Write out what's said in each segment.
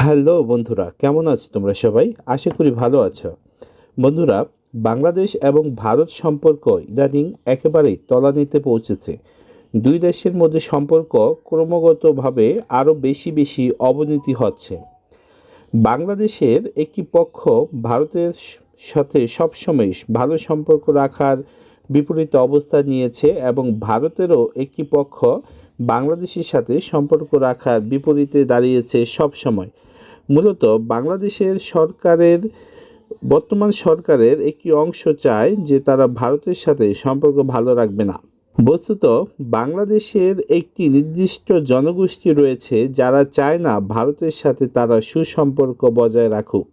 Hello বন্ধুরা, কেমন আছো তোমরা সবাই? আশা করি ভালো আছো। বন্ধুরা, বাংলাদেশ এবং ভারত সম্পর্ক ইদানিং একেবারেই তলানিতে পৌঁছেছে। দুই দেশের মধ্যে সম্পর্ক ক্রমাগতভাবে আরও বেশি বেশি অবনতি হচ্ছে। বাংলাদেশের একটি পক্ষ ভারতের সাথে সবসময় ভালো সম্পর্ক রাখার বিপরীত অবস্থান নিয়েছে এবং ভারতেরও একটি পক্ষ বাংলাদেশের সাথে সম্পর্ক রাখার বিপরীতে দাঁড়িয়েছে সবসময়। মূলত বাংলাদেশের বর্তমান সরকারের একটি অংশ চায় যে তারা ভারতের সাথে সম্পর্ক ভালো রাখবে না। বস্তুত বাংলাদেশের একটি নির্দিষ্ট জনগোষ্ঠী রয়েছে যারা চায় না ভারতের সাথে তারা সুসম্পর্ক বজায় রাখুক,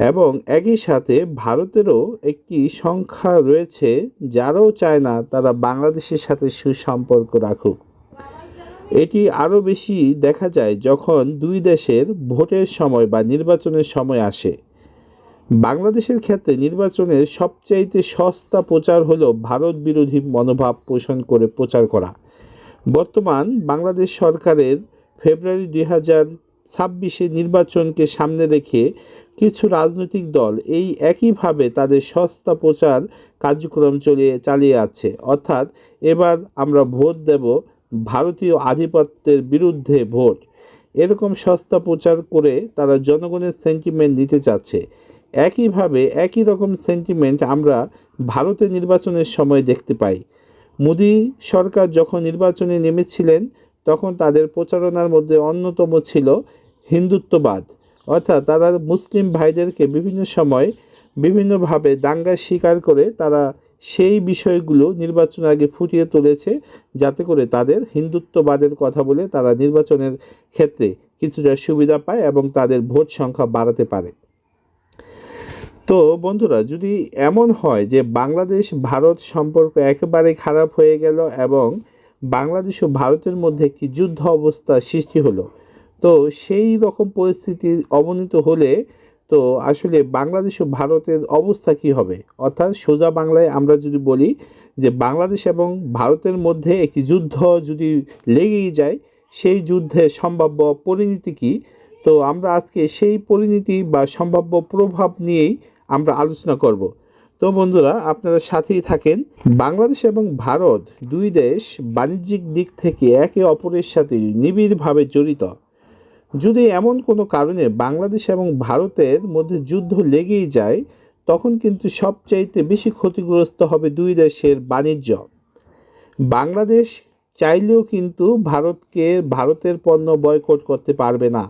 এবং একই সাথে ভারতেরও একটি সংখ্যা রয়েছে যারাও চায় না তারা বাংলাদেশের সাথে সুসম্পর্ক রাখুক। এটি আরও বেশি দেখা যায় যখন দুই দেশের ভোটের সময় বা নির্বাচনের সময় আসে। বাংলাদেশের ক্ষেত্রে নির্বাচনের সবচাইতে সস্তা প্রচার হলো ভারত বিরোধী মনোভাব পোষণ করে প্রচার করা। বর্তমান বাংলাদেশ সরকারের ফেব্রুয়ারি 2026 নির্বাচনকে সামনে রেখে কিছু রাজনৈতিক দল এই একইভাবে তাদের সস্তা প্রচার কার্যক্রম চালিয়ে আছে। অর্থাৎ এবার আমরা ভোট দেব ভারতীয় আধিপত্যের বিরুদ্ধে ভোট, এরকম সস্তা প্রচার করে তারা জনগণের সেন্টিমেন্ট দিতে চাচ্ছে। একইভাবে একই রকম সেন্টিমেন্ট আমরা ভারতের নির্বাচনের সময় দেখতে পাই। মোদি সরকার যখন নির্বাচনে নেমেছিলেন তখন তাদের প্রচারণার মধ্যে অন্যতম ছিল হিন্দুত্ববাদ, অর্থাৎ তারা মুসলিম ভাইদেরকে বিভিন্ন সময় বিভিন্নভাবে দাঙ্গার শিকার করে তারা সেই বিষয়গুলো নির্বাচন আগে ফুটিয়ে তুলেছে, যাতে করে তাদের হিন্দুত্ববাদের কথা বলে তারা নির্বাচনের ক্ষেত্রে কিছুটা সুবিধা পায় এবং তাদের ভোট সংখ্যা বাড়াতে পারে। তো বন্ধুরা, যদি এমন হয় যে বাংলাদেশ ভারত সম্পর্ক একেবারে খারাপ হয়ে গেল এবং বাংলাদেশ ও ভারতের মধ্যে একটি যুদ্ধ অবস্থা সৃষ্টি হলো, তো সেই রকম পরিস্থিতি অবনীত হলে তো আসলে বাংলাদেশ ও ভারতের অবস্থা কি হবে? অর্থাৎ সোজা বাংলায় আমরা যদি বলি যে বাংলাদেশ এবং ভারতের মধ্যে একটি যুদ্ধ যদি লেগেই যায়, সেই যুদ্ধের সম্ভাব্য পরিণতি কী? তো আমরা আজকে সেই পরিণতি বা সম্ভাব্য প্রভাব নিয়েই আমরা আলোচনা করব। তো বন্ধুরা, আপনারা সাথেই থাকেন। বাংলাদেশ এবং ভারত দুই দেশ বাণিজ্যিক দিক থেকে একে অপরের সাথে নিবিড়ভাবে জড়িত। যদি এমন কোনো কারণে বাংলাদেশ এবং ভারতের মধ্যে যুদ্ধ লেগেই যায়, তখন কিন্তু সবচাইতে বেশি ক্ষতিগ্রস্ত হবে দুই দেশের বাণিজ্য। বাংলাদেশ চাইলেও কিন্তু ভারতের পণ্য বয়কট করতে পারবে না।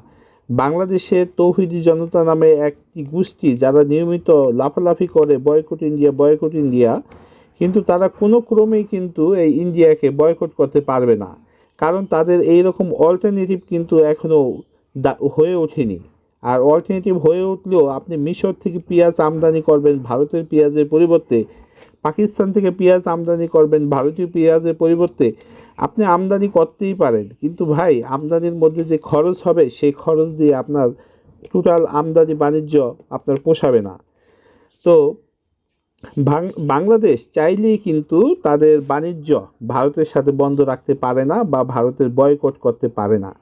বাংলাদেশের তৌহিদি জনতা নামে একটি গোষ্ঠী যারা নিয়মিত লাফালাফি করে বয়কট ইন্ডিয়া বয়কট ইন্ডিয়া, কিন্তু তারা কোনো ক্রমেই কিন্তু এই ইন্ডিয়াকে বয়কট করতে পারবে না, কারণ তাদের এই রকম অল্টারনেটিভ কিন্তু এখনও হয়ে ওঠেনি। আর অল্টারনেটিভ হয়ে উঠলেও আপনি মিশর থেকে পেঁয়াজ আমদানি করবেন ভারতের পেঁয়াজের পরিবর্তে, পাকিস্তান থেকে পেঁয়াজ আমদানি করবেন ভারতীয় পেঁয়াজের পরিবর্তে, আপনি আমদানি করতেই পারেন, কিন্তু ভাই আমদানির মধ্যে যে খরচ হবে সেই খরচ দিয়ে আপনার টোটাল আমদানি বাণিজ্য আপনার পোষাবে না। তো বাংলাদেশ চাইলেই কিন্তু তাদের বাণিজ্য ভারতের সাথে বন্ধ রাখতে পারে না বা ভারতের বয়কট করতে পারে না।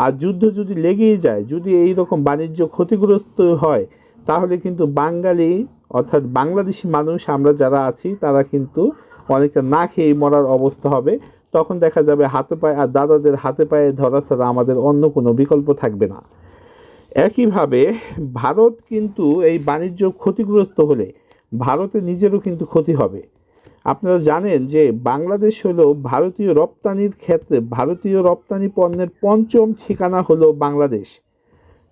আর যুদ্ধ যদি লেগেই যায়, যদি এই রকম বাণিজ্য ক্ষতিগ্রস্ত হয়, তাহলে কিন্তু বাঙালি অর্থাৎ বাংলাদেশি মানুষ আমরা যারা আছি তারা কিন্তু অনেকটা না খেয়ে মরার অবস্থা হবে। তখন দেখা যাবে হাতে পায়ে আর দাদাদের হাতে পায়ে ধরা ছাড়া আমাদের অন্য কোনো বিকল্প থাকবে না। একইভাবে ভারত কিন্তু এই বাণিজ্য ক্ষতিগ্রস্ত হলে ভারতের নিজেরও কিন্তু ক্ষতি হবে। আপনারা জানেন যে বাংলাদেশ হলো ভারতীয় রপ্তানির ক্ষেত্রে ভারতীয় রপ্তানি পণ্যের পঞ্চম ঠিকানা হলো বাংলাদেশ।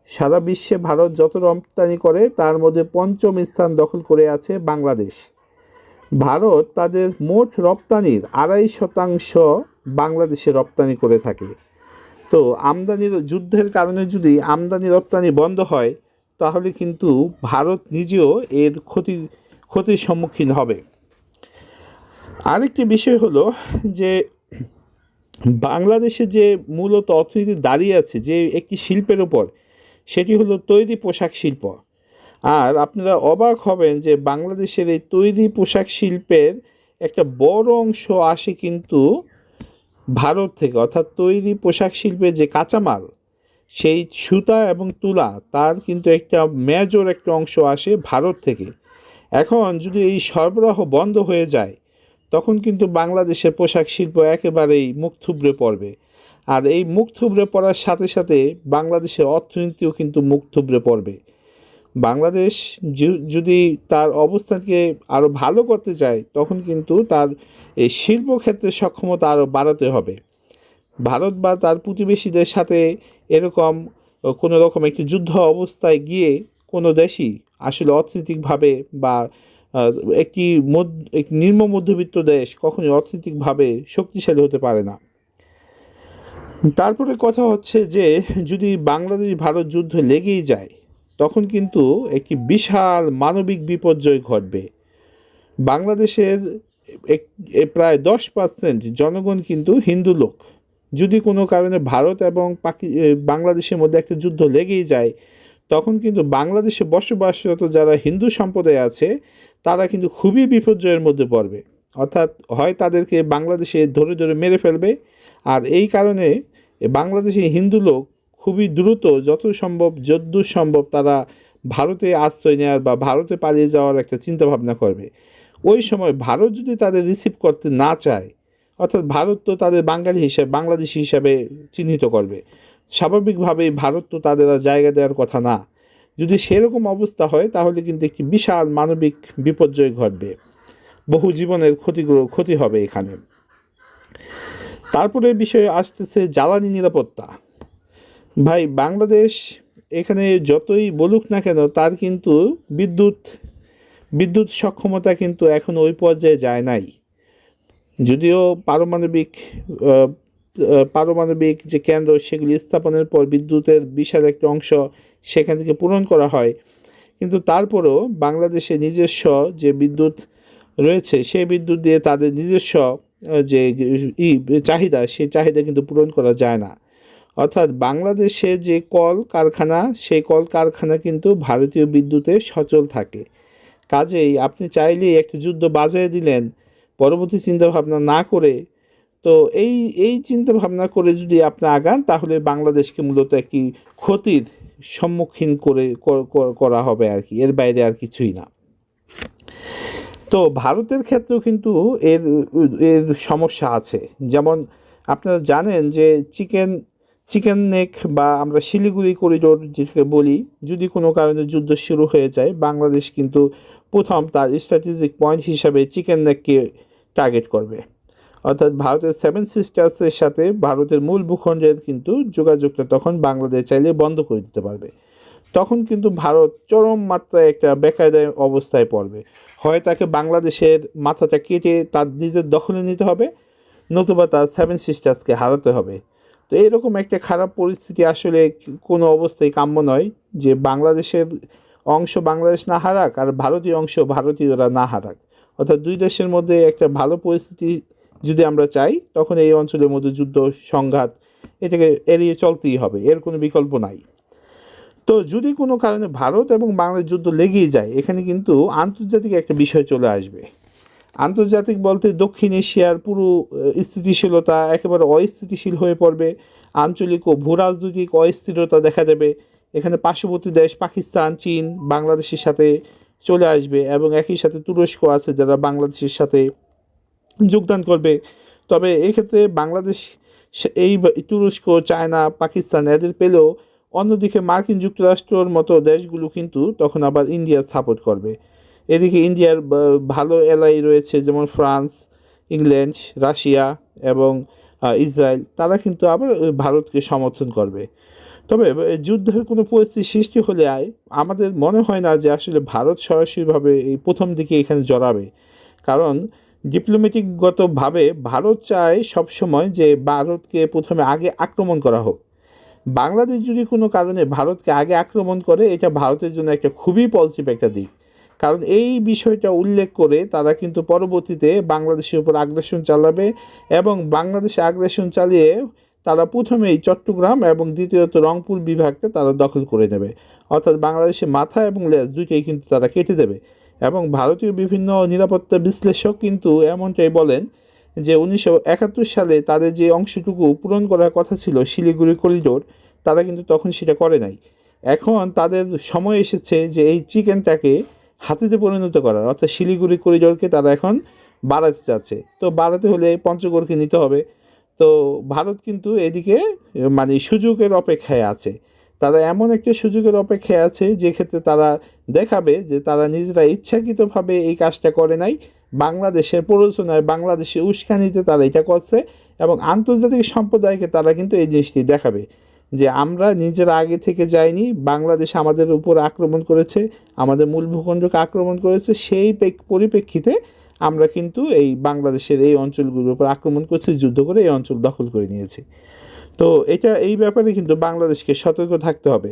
সারা বিশ্বে ভারত যত রপ্তানি করে তার মধ্যে পঞ্চম স্থান দখল করে আছে বাংলাদেশ। ভারত তাদের মোট রপ্তানির 2.5% বাংলাদেশে রপ্তানি করে থাকে। তো যুদ্ধের কারণে যদি আমদানি রপ্তানি বন্ধ হয়, তাহলে কিন্তু ভারত নিজেও এর ক্ষতির সম্মুখীন হবে। আরেকটি বিষয় হলো যে বাংলাদেশে যে মূলত অর্থনীতি দাঁড়িয়ে আছে যে একটি শিল্পের ওপর, সেটি হলো তৈরি পোশাক শিল্প। আর আপনারা অবাক হবেন যে বাংলাদেশের এই তৈরি পোশাক শিল্পের একটা বড় অংশ আসে কিন্তু ভারত থেকে, অর্থাৎ তৈরি পোশাক শিল্পের যে কাঁচামাল সেই সুতা এবং তুলা তার কিন্তু একটা মেজর একটা অংশ আসে ভারত থেকে। এখন যদি এই সরবরাহ বন্ধ হয়ে যায়, তখন কিন্তু বাংলাদেশের পোশাক শিল্প একেবারেই মুখ থুবড়ে পড়বে। আর এই মুখ থুবড়ে পড়ার সাথে সাথে বাংলাদেশের অর্থনীতিও কিন্তু মুখ থুবড়ে পড়বে। বাংলাদেশ যদি তার অবস্থানকে আরও ভালো করতে চায়, তখন কিন্তু তার এই শিল্পক্ষেত্রে সক্ষমতা আরও বাড়াতে হবে। ভারত বা তার প্রতিবেশীদের সাথে এরকম কোনো রকম একটি যুদ্ধ অবস্থায় গিয়ে কোনো দেশই আসলে অর্থনৈতিকভাবে বা একটি নিম্ন মধ্যবিত্ত দেশ কখনোই অর্থনৈতিকভাবে শক্তিশালী হতে পারে না। তারপরে কথা হচ্ছে যে যদি বাংলাদেশ ভারত যুদ্ধ লেগেই যায়, তখন কিন্তু একটি বিশাল মানবিক বিপর্যয় ঘটবে। বাংলাদেশের প্রায় 10% জনগণ কিন্তু হিন্দু লোক। যদি কোনো কারণে ভারত এবং বাংলাদেশের মধ্যে একটা যুদ্ধ লেগেই যায়, তখন কিন্তু বাংলাদেশে বসবাসরত যারা হিন্দু সম্প্রদায় আছে, তারা কিন্তু খুবই বিপর্যয়ের মধ্যে পড়বে। অর্থাৎ হয় তাদেরকে বাংলাদেশে ধরে ধরে মেরে ফেলবে, আর এই কারণে বাংলাদেশি হিন্দু লোক খুবই দ্রুত যতদূর সম্ভব তারা ভারতে আশ্রয় নেওয়ার বা ভারতে পালিয়ে যাওয়ার একটা চিন্তা ভাবনা করবে। ওই সময় ভারত যদি তাদের রিসিভ করতে না চায়, অর্থাৎ ভারত তো তাদের বাংলাদেশি হিসাবে চিহ্নিত করবে, স্বাভাবিকভাবেই ভারত তো তাদের আর জায়গা দেওয়ার কথা না। যদি সেরকম অবস্থা হয়, তাহলে কিন্তু একটি বিশাল মানবিক বিপর্যয় ঘটবে, বহু জীবনের ক্ষতি হবে এখানে। তারপরে বিষয়ে আসতেছে জ্বালানি নিরাপত্তা। ভাই, বাংলাদেশ এখানে যতই বলুক না কেন, তার কিন্তু বিদ্যুৎ সক্ষমতা কিন্তু এখন ওই পর্যায়ে যায় নাই। যদিও পারমাণবিক যে কেন্দ্র, সেগুলি স্থাপনের পর বিদ্যুতের বিশাল একটা অংশ সেখান থেকে পূরণ করা হয়, কিন্তু তারপরেও বাংলাদেশের নিজস্ব যে বিদ্যুৎ রয়েছে, সেই বিদ্যুৎ দিয়ে তাদের নিজস্ব যে চাহিদা, সেই চাহিদা কিন্তু পূরণ করা যায় না। অর্থাৎ বাংলাদেশে যে কলকারখানা, সেই কলকারখানা কিন্তু ভারতীয় বিদ্যুতে সচল থাকে। কাজেই আপনি চাইলেই একটা যুদ্ধ বাজিয়ে দিলেন, পরবর্তী চিন্তাভাবনা না করে। তো এই চিন্তাভাবনা করে যদি আপনি আগান, তাহলে বাংলাদেশকে মূলত একটি ক্ষতির সম্মুখীন করা হবে আর কি, এর বাইরে আর কিছুই না। তো ভারতের ক্ষেত্রেও কিন্তু এর সমস্যা আছে। যেমন আপনারা জানেন যে চিকেন নেক বা আমরা শিলিগুড়ি করিডোর যেটাকে বলি, যদি কোনো কারণে যুদ্ধ শুরু হয়ে যায়, বাংলাদেশ কিন্তু প্রথম তার স্ট্র্যাটেজিক পয়েন্ট হিসাবে চিকেন নেককে টার্গেট করবে। অর্থাৎ ভারতের 7 সিস্টার্সের সাথে ভারতের মূল ভূখণ্ডের কিন্তু যোগাযোগটা তখন বাংলাদেশ চাইলে বন্ধ করে দিতে পারবে। তখন কিন্তু ভারত চরম মাত্রায় একটা বেকায়দায় অবস্থায় পড়বে। হয় তাকে বাংলাদেশের মাথাটা কেটে তার নিজের দখলে নিতে হবে, নতুবা তার 7 সিস্টার্সকে হারাতে হবে। তো এরকম একটা খারাপ পরিস্থিতি আসলে কোনো অবস্থায় কাম্য নয়, যে বাংলাদেশের অংশ বাংলাদেশ না হারাক আর ভারতীয় অংশ ভারতীয়রা না হারাক। অর্থাৎ দুই দেশের মধ্যে একটা ভালো পরিস্থিতি যদি আমরা চাই, তখন এই অঞ্চলের মধ্যে যুদ্ধ সংঘাত এটাকে এড়িয়ে চলতেই হবে, এর কোনো বিকল্প নাই। তো যদি কোনো কারণে ভারত এবং বাংলাদেশ যুদ্ধ লেগেই যায়, এখানে কিন্তু আন্তর্জাতিক একটা বিষয় চলে আসবে। আন্তর্জাতিক বলতে দক্ষিণ এশিয়ার পুরো স্থিতিশীলতা একেবারে অস্থিতিশীল হয়ে পড়বে। আঞ্চলিক ও ভূরাজনৈতিক অস্থিরতা দেখা দেবে। এখানে পার্শ্ববর্তী দেশ পাকিস্তান, চীন বাংলাদেশের সাথে চলে আসবে, এবং একই সাথে তুরস্ক আছে যারা বাংলাদেশের সাথে যোগদান করবে। তবে এক্ষেত্রে বাংলাদেশ এই তুরস্ক, চায়না, পাকিস্তান এদের পেলেও অন্যদিকে মার্কিন যুক্তরাষ্ট্রর মতো দেশগুলো কিন্তু তখন আবার ইন্ডিয়ার সাপোর্ট করবে। এদিকে ইন্ডিয়ার ভালো এলাই রয়েছে, যেমন ফ্রান্স, ইংল্যান্ড, রাশিয়া এবং ইসরায়েল, তারা কিন্তু আবার ভারতকে সমর্থন করবে। তবে যুদ্ধের কোনো পরিস্থিতি সৃষ্টি হলে আমাদের মনে হয় না যে আসলে ভারত সরাসরিভাবে এই প্রথম দিকে এখানে জড়াবে। কারণ ডিপ্লোম্যাটিকগতভাবে ভারত চায় সবসময় যে ভারতকে প্রথমে আগে আক্রমণ করা হোক। বাংলাদেশ যদি কোনো কারণে ভারতকে আগে আক্রমণ করে, এটা ভারতের জন্য একটা খুবই পজিটিভ একটা দিক। কারণ এই বিষয়টা উল্লেখ করে তারা কিন্তু পরবর্তীতে বাংলাদেশের উপর আগ্রাসন চালাবে, এবং বাংলাদেশে আগ্রাসন চালিয়ে তারা প্রথমেই চট্টগ্রাম এবং দ্বিতীয়ত রংপুর বিভাগকে তারা দখল করে নেবে। অর্থাৎ বাংলাদেশের মাথা এবং লেজ দুইটাই কিন্তু তারা কেটে দেবে। এবং ভারতীয় বিভিন্ন নিরাপত্তা বিশ্লেষক কিন্তু এমনটাই বলেন যে 1971 সালে তাদের যে অংশটুকু পূরণ করার কথা ছিল শিলিগুড়ি করিডোর, তারা কিন্তু তখন সেটা করে নাই। এখন তাদের সময় এসেছে যে এই চিকেনটাকে হাতিতে পরিণত করার, অর্থাৎ শিলিগুড়ি করিডোরকে তারা এখন বাড়াতে চাচ্ছে। তো বাড়াতে হলে পঞ্চগড়কে নিতে হবে। তো ভারত কিন্তু এদিকে মানে সুযোগের অপেক্ষায় আছে। তারা এমন একটা সুযোগের অপেক্ষায় আছে যে ক্ষেত্রে তারা দেখাবে যে তারা নিজেরা ইচ্ছাকৃতভাবে এই কাজটা করে নাই, বাংলাদেশের প্ররোচনায়, বাংলাদেশে উস্কানিতে তারা এটা করছে, এবং আন্তর্জাতিক সম্প্রদায়কে তারা কিন্তু এই জিনিসটি দেখাবে যে আমরা নিজেরা আগে থেকে যাইনি, বাংলাদেশ আমাদের উপর আক্রমণ করেছে, আমাদের মূল ভূখণ্ডকে আক্রমণ করেছে, সেই পরিপ্রেক্ষিতে আমরা কিন্তু এই বাংলাদেশের এই অঞ্চলগুলোর উপর আক্রমণ করছি, যুদ্ধ করে এই অঞ্চল দখল করে নিয়েছি। তো এই ব্যাপারে কিন্তু বাংলাদেশকে সতর্ক থাকতে হবে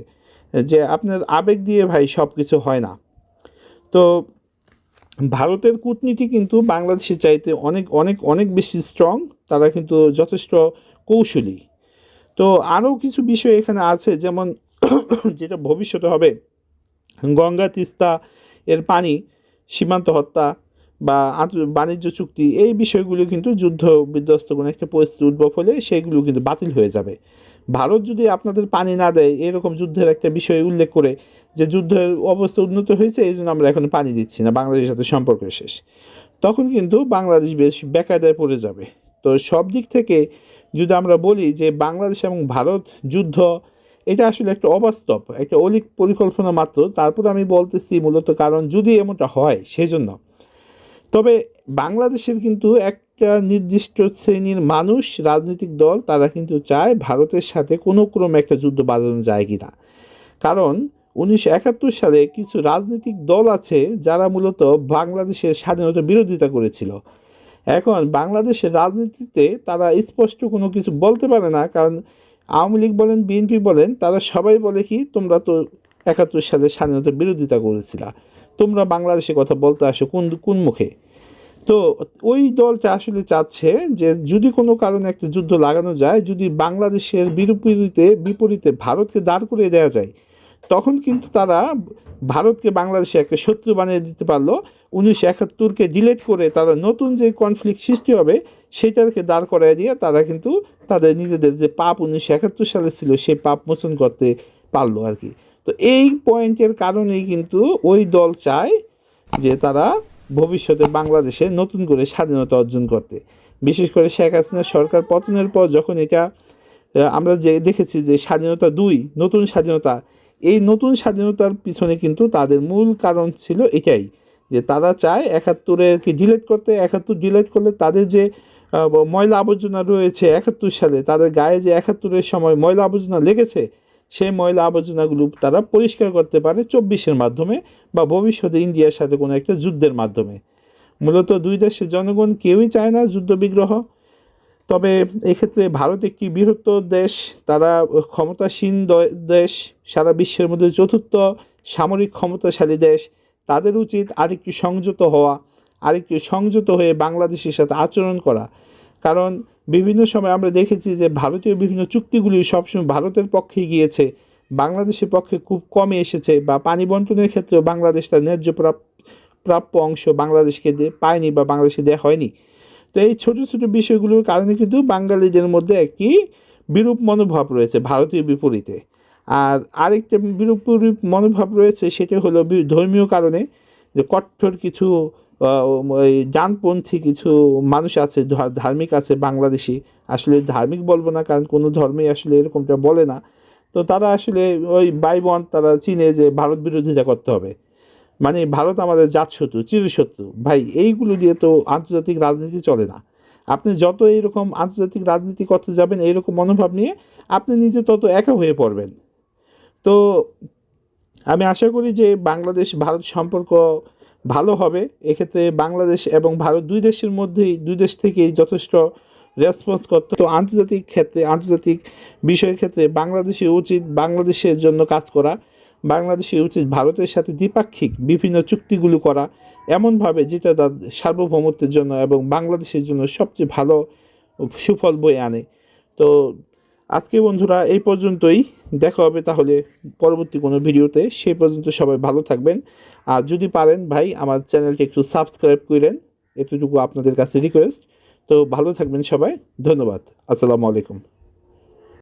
যে আপনার আবেগ দিয়ে ভাই সব কিছু হয় না। তো ভারতের কূটনীতি কিন্তু বাংলাদেশের চাইতে অনেক অনেক অনেক বেশি স্ট্রং, তারা কিন্তু যথেষ্ট কৌশলী। তো আরও কিছু বিষয় এখানে আছে, যেমন যেটা ভবিষ্যতে হবে, গঙ্গা তিস্তা এর পানি, সীমান্ত হত্যা বা বাণিজ্য চুক্তি, এই বিষয়গুলো কিন্তু যুদ্ধ বিধ্বস্ত কোনো একটা পরিস্থিতি উদ্ভব হলে সেইগুলো কিন্তু বাতিল হয়ে যাবে। ভারত যদি আপনাদের পানি না দেয়, এরকম যুদ্ধের একটা বিষয় উল্লেখ করে যে যুদ্ধের অবস্থা উন্নত হয়েছে এই জন্য আমরা এখন পানি দিচ্ছি না, বাংলাদেশের সাথে সম্পর্ক শেষ, তখন কিন্তু বাংলাদেশ বেশ বেকায়দায় পড়ে যাবে। তো সব দিক থেকে যদি আমরা বলি যে বাংলাদেশ এবং ভারত যুদ্ধ, এটা আসলে একটা অবাস্তব, একটা অলিক পরিকল্পনা মাত্র। তারপর আমি বলতেছি মূলত কারণ যদি এমনটা হয় সেই জন্য। তবে বাংলাদেশের কিন্তু একটা নির্দিষ্ট শ্রেণীর মানুষ, রাজনৈতিক দল, তারা কিন্তু চায় ভারতের সাথে কোনো ক্রমে একটা যুদ্ধ বাঁধানো যায় কি না। কারণ 1971 সালে কিছু রাজনৈতিক দল আছে যারা মূলত বাংলাদেশের স্বাধীনতা বিরোধিতা করেছিল। এখন বাংলাদেশের রাজনীতিতে তারা স্পষ্ট কোনো কিছু বলতে পারে না, কারণ আওয়ামী লীগ বলেন, বিএনপি বলেন, তারা সবাই বলে কি তোমরা তো 71 সালে স্বাধীনতা বিরোধিতা করেছিলা, তোমরা বাংলাদেশের কথা বলতে আসো কোন মুখে। তো ওই দলটা আসলে চাচ্ছে যে যদি কোনো কারণে একটা যুদ্ধ লাগানো যায়, যদি বাংলাদেশের বিপরীতে ভারতকে দাঁড় করিয়ে দেওয়া যায়, তখন কিন্তু তারা ভারতকে বাংলাদেশে একটা শত্রু বানিয়ে দিতে পারলো। 1971কে ডিলেট করে তারা নতুন যে কনফ্লিক্ট সৃষ্টি হবে সেটাকে দাঁড় করাই দিয়ে তারা কিন্তু তাদের নিজেদের যে পাপ 1971 সালে ছিল সেই পাপ মোচন করতে পারলো আর কি। তো এই পয়েন্টের কারণেই কিন্তু ওই দল চায় যে তারা ভবিষ্যতে বাংলাদেশে নতুন করে স্বাধীনতা অর্জন করতে। বিশেষ করে শেখ হাসিনা সরকার পতনের পর যখন এটা আমরা যে দেখেছি যে স্বাধীনতা 2, নতুন স্বাধীনতা, এই নতুন স্বাধীনতার পিছনে কিন্তু তাদের মূল কারণ ছিল এটাই যে তারা চায় 71-কে ডিলেট করতে। 71 ডিলেট করলে তাদের যে ময়লা আবর্জনা রয়েছে 71 সালে, তাদের গায়ে যে 71-এর সময় ময়লা আবর্জনা লেগেছে, সেই ময়লা আবর্জনাগুলো তারা পরিষ্কার করতে পারে 24-এর মাধ্যমে বা ভবিষ্যতে ইন্ডিয়ার সাথে কোনো একটা যুদ্ধের মাধ্যমে। মূলত দুই দেশের জনগণ কেউই চায় না যুদ্ধ বিগ্রহ। তবে এক্ষেত্রে ভারত একটি বৃহত্তর দেশ, তারা ক্ষমতাসীন দেশ, সারা বিশ্বের মধ্যে চতুর্থ সামরিক ক্ষমতাশালী দেশ। তাদের উচিত আরেকটু সংযত হওয়া, আরেকটু সংযত হয়ে বাংলাদেশের সাথে আচরণ করা। কারণ বিভিন্ন সময় আমরা দেখেছি যে ভারতীয় বিভিন্ন চুক্তিগুলি সবসময় ভারতের পক্ষে গিয়েছে, বাংলাদেশের পক্ষে খুব কমে এসেছে, বা পানি বন্টনের ক্ষেত্রেও বাংলাদেশ তার ন্যায্য প্রাপ্য অংশ বাংলাদেশকে পায়নি বা বাংলাদেশে দেওয়া হয়নি। তো এই ছোটো ছোটো বিষয়গুলোর কারণে কিন্তু বাঙালিদের মধ্যে একটি বিরূপ মনোভাব রয়েছে ভারতীয় বিপরীতে। আর আরেকটা বিরূপ মনোভাব রয়েছে, সেটা হলো ধর্মীয় কারণে, যে কঠোর কিছু ওই ডানপন্থী কিছু মানুষ আছে, ধার্মিক আছে বাংলাদেশি, আসলে ধার্মিক বলবো না কারণ কোনো ধর্মেই আসলে এরকমটা বলে না। তো তারা আসলে ওই বাইবন তারা চিনে যে ভারত বিরোধিতা করতে হবে, মানে ভারত আমাদের জাতশত্রু, চিরশত্রু। ভাই এইগুলো দিয়ে তো আন্তর্জাতিক রাজনীতি চলে না। আপনি যত এইরকম আন্তর্জাতিক রাজনীতি করতে যাবেন এইরকম মনোভাব নিয়ে, আপনি নিজে তত একা হয়ে পড়বেন। তো আমি আশা করি যে বাংলাদেশ ভারত সম্পর্ক ভালো হবে। এক্ষেত্রে বাংলাদেশ এবং ভারত দুই দেশের মধ্যেই, দুই দেশ থেকেই যথেষ্ট রেসপন্স করতে। তো আন্তর্জাতিক বিষয়ের ক্ষেত্রে বাংলাদেশের উচিত বাংলাদেশের জন্য কাজ করা, বাংলাদেশের উচিত ভারতের সাথে দ্বিপাক্ষিক বিভিন্ন চুক্তিগুলো করা এমনভাবে যেটা তার সার্বভৌমত্বের জন্য এবং বাংলাদেশের জন্য সবচেয়ে ভালো সুফল বয়ে আনে। তো আজকে বন্ধুরা এই পর্যন্তই, দেখা হবে তাহলে পরবর্তী কোনো ভিডিওতে। সেই পর্যন্ত সবাই ভালো থাকবেন। আর যদি পারেন ভাই আমার চ্যানেলকে একটু সাবস্ক্রাইব করেন, এতটুকু আপনাদের কাছে রিকোয়েস্ট। তো ভালো থাকবেন সবাই, ধন্যবাদ, আসসালামু আলাইকুম।